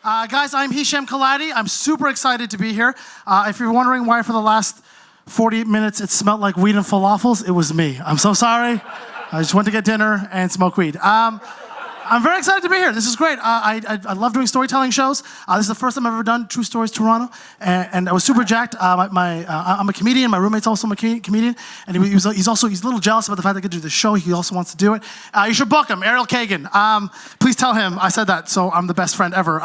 Guys, I'm Hisham. I'm super excited to be here. If you're wondering why for the last 48 minutes it smelled like weed and falafels, it was me. I'm so sorry. I just went to get dinner and smoke weed. I'm very excited to be here. This is great. I love doing storytelling shows. This is the first time I've ever done True Stories Toronto, and I was super jacked. I'm a comedian. My roommate's also a comedian, and he's a little jealous about the fact that I could do the show. He also wants to do it. You should book him, Ariel Kagan. Please tell him I said that, so I'm the best friend ever.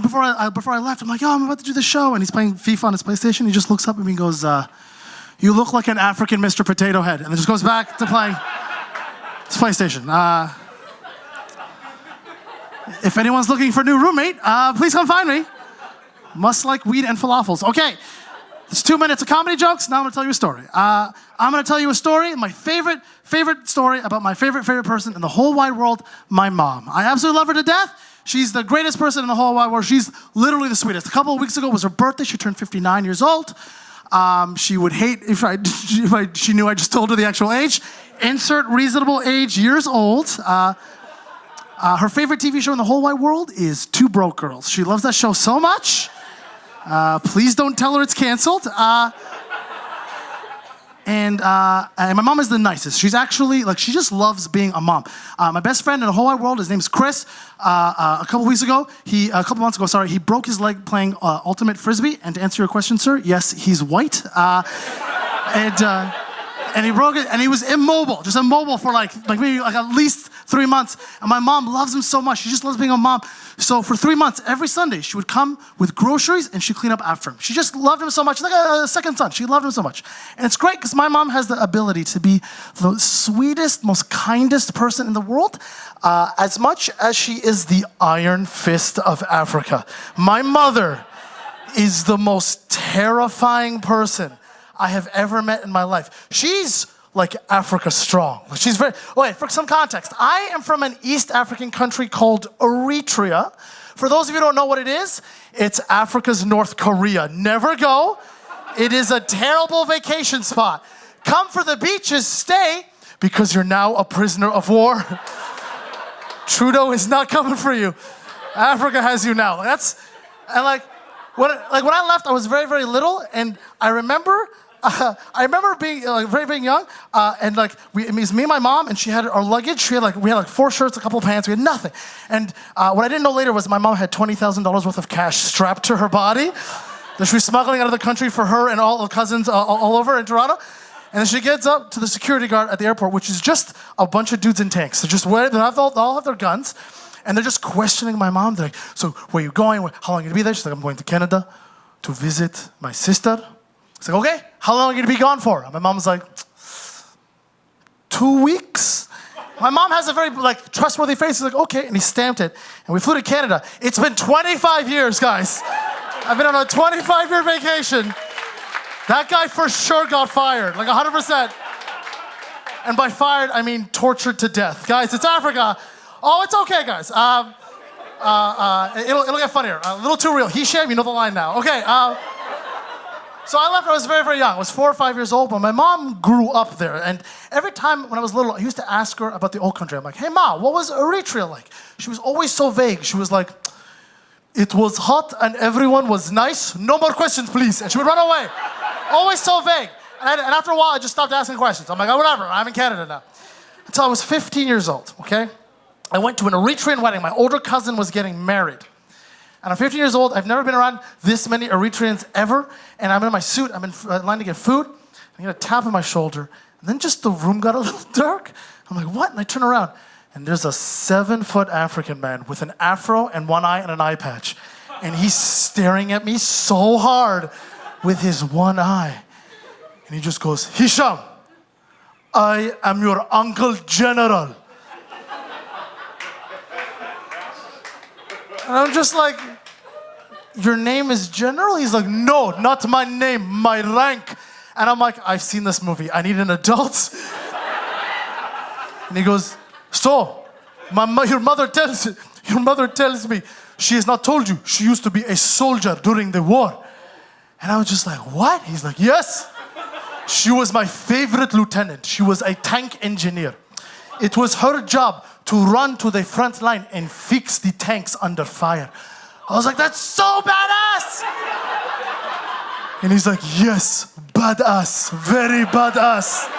Before I left, I'm like, I'm about to do the show, and he's playing FIFA on his PlayStation. He just looks up at me and goes, "You look like an African Mr. Potato Head," and then just goes back to playing his PlayStation. If anyone's looking for a new roommate, please come find me. Must like weed and falafels. Okay, it's 2 minutes of comedy jokes. Now I'm gonna tell you a story. I'm gonna tell you a story, my favorite story about my favorite person in the whole wide world, my mom. I absolutely love her to death. She's the greatest person in the whole wide world. She's literally the sweetest. A couple of weeks ago was her birthday. She turned 59 years old. She would hate if she knew I just told her the actual age. Insert reasonable age, years old. Her favorite TV show in the whole wide world is Two Broke Girls. She loves that show so much. Please don't tell her it's canceled. And my mom is the nicest. She's actually, she just loves being a mom. My best friend in the whole wide world, his name's Chris. A couple months ago, he broke his leg playing ultimate frisbee. And to answer your question, sir, yes, he's white. And he broke it, and he was immobile for maybe at least 3 months. And my mom loves him so much. She just loves being a mom. So for 3 months, every Sunday, she would come with groceries and she'd clean up after him. She just loved him so much. She's like a second son. She loved him so much. And it's great because my mom has the ability to be the sweetest, most kindest person in the world, as much as she is the iron fist of Africa. My mother is the most terrifying person I have ever met in my life. She's like Africa strong. She's very, for some context, I am from an East African country called Eritrea. For those of you who don't know what it is, it's Africa's North Korea. Never go. It is a terrible vacation spot. Come for the beaches, stay, because you're now a prisoner of war. Trudeau is not coming for you. Africa has you now. When I left, I was very, very little, and I remember being very, very young, and it was me and my mom, and she had our luggage. We had 4 shirts, a couple of pants. We had nothing. And what I didn't know later was my mom had $20,000 worth of cash strapped to her body that she was smuggling out of the country for her and all the cousins all over in Toronto. And then she gets up to the security guard at the airport, which is just a bunch of dudes in tanks. They all have their guns, and they're just questioning my mom. They're like, "So where are you going? How long are you going to be there?" She's like, "I'm going to Canada to visit my sister." It's like, "Okay, how long are you going to be gone for?" And my mom's like, 2 weeks. My mom has a very trustworthy face. He's like, "Okay," and he stamped it. And we flew to Canada. It's been 25 years, guys. I've been on a 25-year vacation. That guy for sure got fired, 100%. And by fired, I mean tortured to death. Guys, it's Africa. Oh, it's okay, guys. It'll get funnier. A little too real. Hisham, you know the line now. Okay. So I left when I was very, very young. I was 4 or 5 years old, but my mom grew up there. And every time when I was little, I used to ask her about the old country. I'm like, "Hey, Ma, what was Eritrea like?" She was always so vague. She was like, "It was hot and everyone was nice. No more questions, please." And she would run away. Always so vague. And after a while, I just stopped asking questions. I'm like, "Oh, whatever, I'm in Canada now." Until I was 15 years old, okay? I went to an Eritrean wedding. My older cousin was getting married. And I'm 15 years old. I've never been around this many Eritreans ever. And I'm in my suit. I'm in line to get food. I get a tap on my shoulder. And then just the room got a little dark. I'm like, "What?" And I turn around. And there's a 7-foot African man with an afro and one eye and an eye patch. And he's staring at me so hard with his one eye. And he just goes, "Hisham, I am your Uncle General." And I'm just like, "Your name is General?" He's like, "No, not my name, my rank." And I'm like, "I've seen this movie. I need an adult." And he goes, "So, your mother tells me she has not told you she used to be a soldier during the war." And I was just like, "What?" He's like, "Yes. She was my favorite lieutenant. She was a tank engineer. It was her job to run to the front line and fix the tanks under fire. I was like, that's so badass! And he's like, yes, badass, very badass.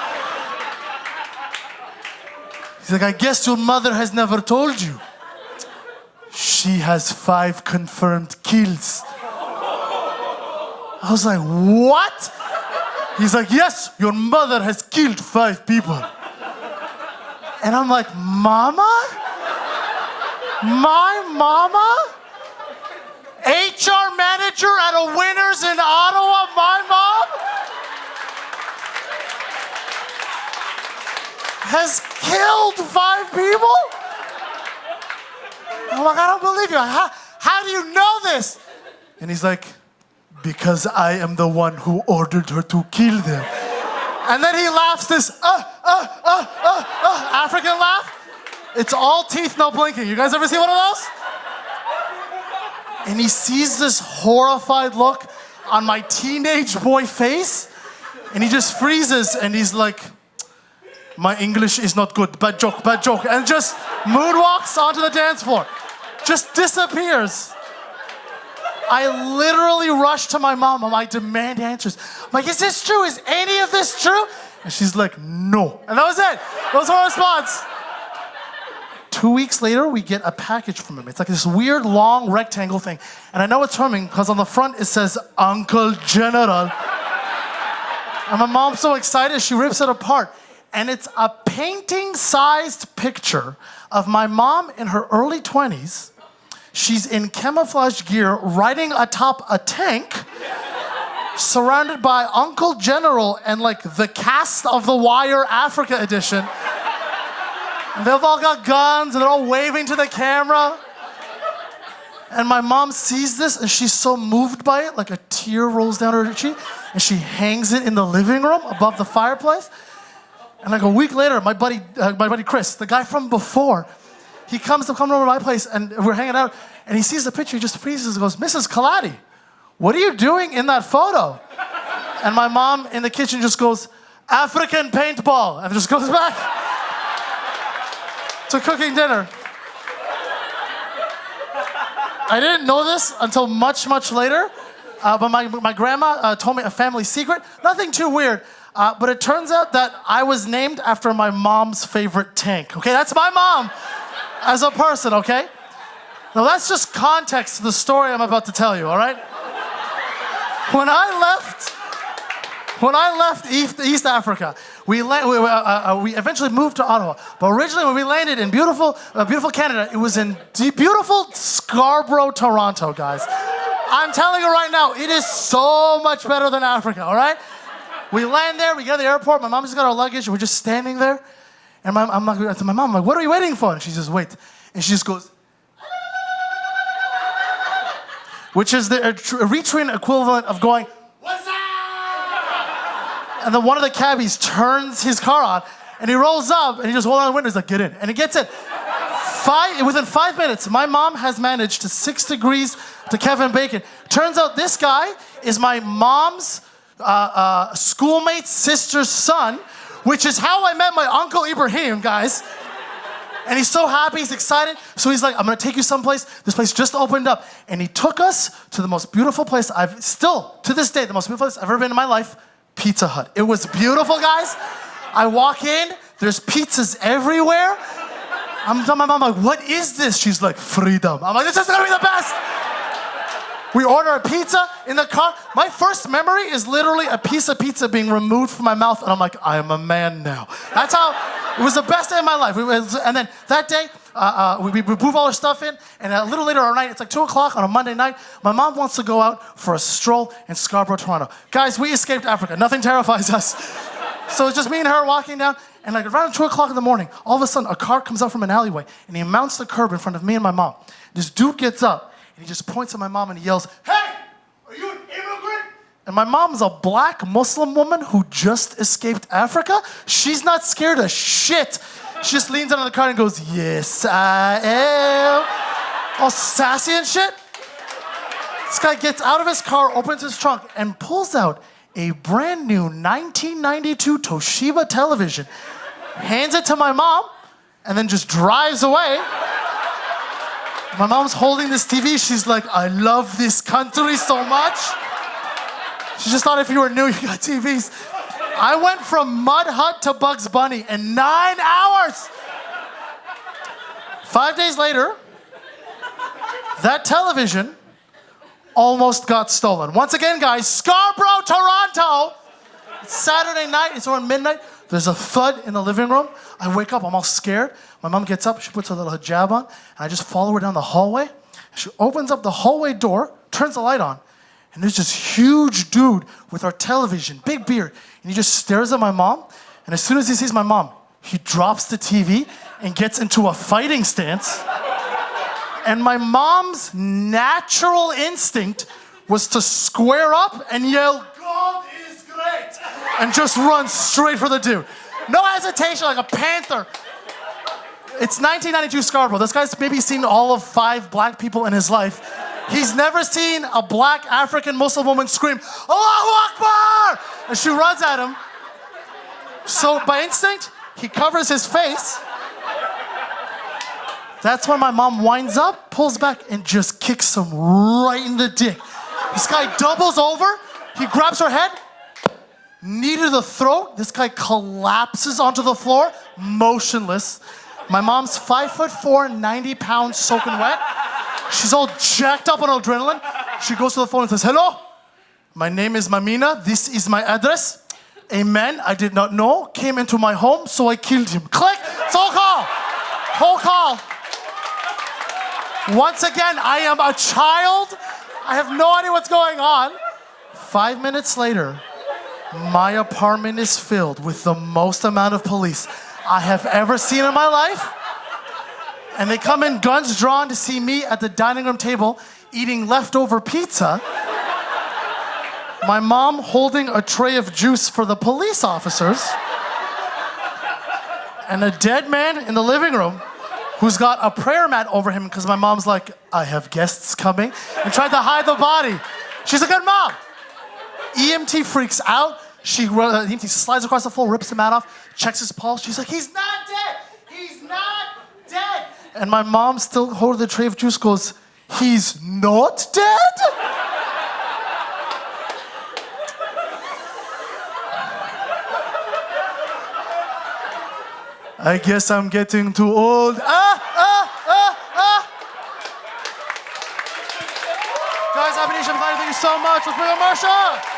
He's like, I guess your mother has never told you. She has 5 confirmed kills. I was like, what? He's like, yes, your mother has killed 5 people. And I'm like, Mama? My mama? HR manager at a Winners in Ottawa, my mom? Has killed 5 people? I'm like, I don't believe you. How do you know this? And he's like, because I am the one who ordered her to kill them. And then he laughs this African laugh. It's all teeth, no blinking. You guys ever see one of those? And he sees this horrified look on my teenage boy face, and he just freezes, and he's like, my English is not good, bad joke, and just moonwalks onto the dance floor. Just disappears. I literally rushed to my mom. I demand answers. I'm like, is this true? Is any of this true? And she's like, no. And that was it. That was her response. 2 weeks later, we get a package from him. It's like this weird, long rectangle thing. And I know it's from him because on the front it says, Uncle General. And my mom's so excited, she rips it apart. And it's a painting-sized picture of my mom in her early 20s. She's in camouflage gear, riding atop a tank, surrounded by Uncle General and like the cast of The Wire Africa edition. And they've all got guns and they're all waving to the camera. And my mom sees this and she's so moved by it, like a tear rolls down her cheek, and she hangs it in the living room above the fireplace. And like a week later, my buddy Chris, the guy from before, he comes over to my place and we're hanging out and he sees the picture, he just freezes and goes, Mrs. Kaladi, what are you doing in that photo? And my mom in the kitchen just goes, African paintball, and just goes back to cooking dinner. I didn't know this until much, much later, but my grandma told me a family secret. Nothing too weird, but it turns out that I was named after my mom's favorite tank. Okay, that's my mom as a person, okay? Now that's just context to the story I'm about to tell you, all right? When I left East Africa, we eventually moved to Ottawa. But originally, when we landed in beautiful Canada, it was in beautiful Scarborough, Toronto, guys. I'm telling you right now, it is so much better than Africa, all right? We land there, we get to the airport, my mom just got our luggage, and we're just standing there. And I'm like, to my mom, I'm like, what are you waiting for? And she says, wait. And she just goes, which is the Eritrean equivalent of going, what's up? And then one of the cabbies turns his car on, and he rolls up, and he just holds on the window, he's like, get in. And he gets in. Within 5 minutes, my mom has managed to 6 degrees to Kevin Bacon. Turns out this guy is my mom's schoolmate's sister's son, which is how I met my uncle Ibrahim, guys. And he's so happy, he's excited. So he's like, I'm gonna take you someplace. This place just opened up. And he took us to the most beautiful place to this day, the most beautiful place I've ever been in my life, Pizza Hut. It was beautiful, guys. I walk in, there's pizzas everywhere. I'm telling my mom, like, what is this? She's like, freedom. I'm like, this is gonna be the best. We order a pizza in the car. My first memory is literally a piece of pizza being removed from my mouth, and I'm like, I am a man now. That's how, it was the best day of my life. And then that day, we move all our stuff in, and a little later at night, it's like 2 o'clock on a Monday night, my mom wants to go out for a stroll in Scarborough, Toronto. Guys, we escaped Africa. Nothing terrifies us. So it's just me and her walking down, and like around 2 o'clock in the morning, all of a sudden, a car comes out from an alleyway, and he mounts the curb in front of me and my mom. This dude gets up, and he just points at my mom and he yells, hey, are you an immigrant? And my mom's a black Muslim woman who just escaped Africa. She's not scared of shit. She just leans out of the car and goes, yes, I am. All sassy and shit. This guy gets out of his car, opens his trunk, and pulls out a brand new 1992 Toshiba television, hands it to my mom, and then just drives away. My mom's holding this TV. She's like, I love this country so much. She just thought if you were new, you got TVs. I went from Mud Hut to Bugs Bunny in 9 hours. 5 days later, that television almost got stolen. Once again, guys, Scarborough, Toronto. It's Saturday night. It's around midnight. There's a thud in the living room. I wake up. I'm all scared. My mom gets up. She puts her little hijab on. And I just follow her down the hallway. She opens up the hallway door, turns the light on. And there's this huge dude with our television, big beard. And he just stares at my mom. And as soon as he sees my mom, he drops the TV and gets into a fighting stance. And my mom's natural instinct was to square up and yell, God is great, and just run straight for the dude. No hesitation, like a panther. It's 1992 Scarborough. This guy's maybe seen all of 5 black people in his life. He's never seen a black African Muslim woman scream, Allahu Akbar! And she runs at him. So by instinct, he covers his face. That's when my mom winds up, pulls back, and just kicks him right in the dick. This guy doubles over. He grabs her head, knee to the throat. This guy collapses onto the floor, motionless. My mom's 5'4", 90 pounds soaking wet. She's all jacked up on adrenaline. She goes to the phone and says, hello, my name is Mamina. This is my address. A man I did not know came into my home, so I killed him. Click. It's whole call. Whole call. Once again, I am a child. I have no idea what's going on. 5 minutes later, my apartment is filled with the most amount of police I have ever seen in my life. And they come in guns drawn to see me at the dining room table eating leftover pizza. My mom holding a tray of juice for the police officers. And a dead man in the living room who's got a prayer mat over him because my mom's like, I have guests coming, and tried to hide the body. She's a good mom. EMT freaks out. EMT slides across the floor, rips the mat off, checks his pulse. She's like, he's not dead. He's not dead. And my mom, still holding the tray of juice, goes, he's not dead? I guess I'm getting too old. Guys, I've been Hisham. Thank you so much. Let's bring on Marsha.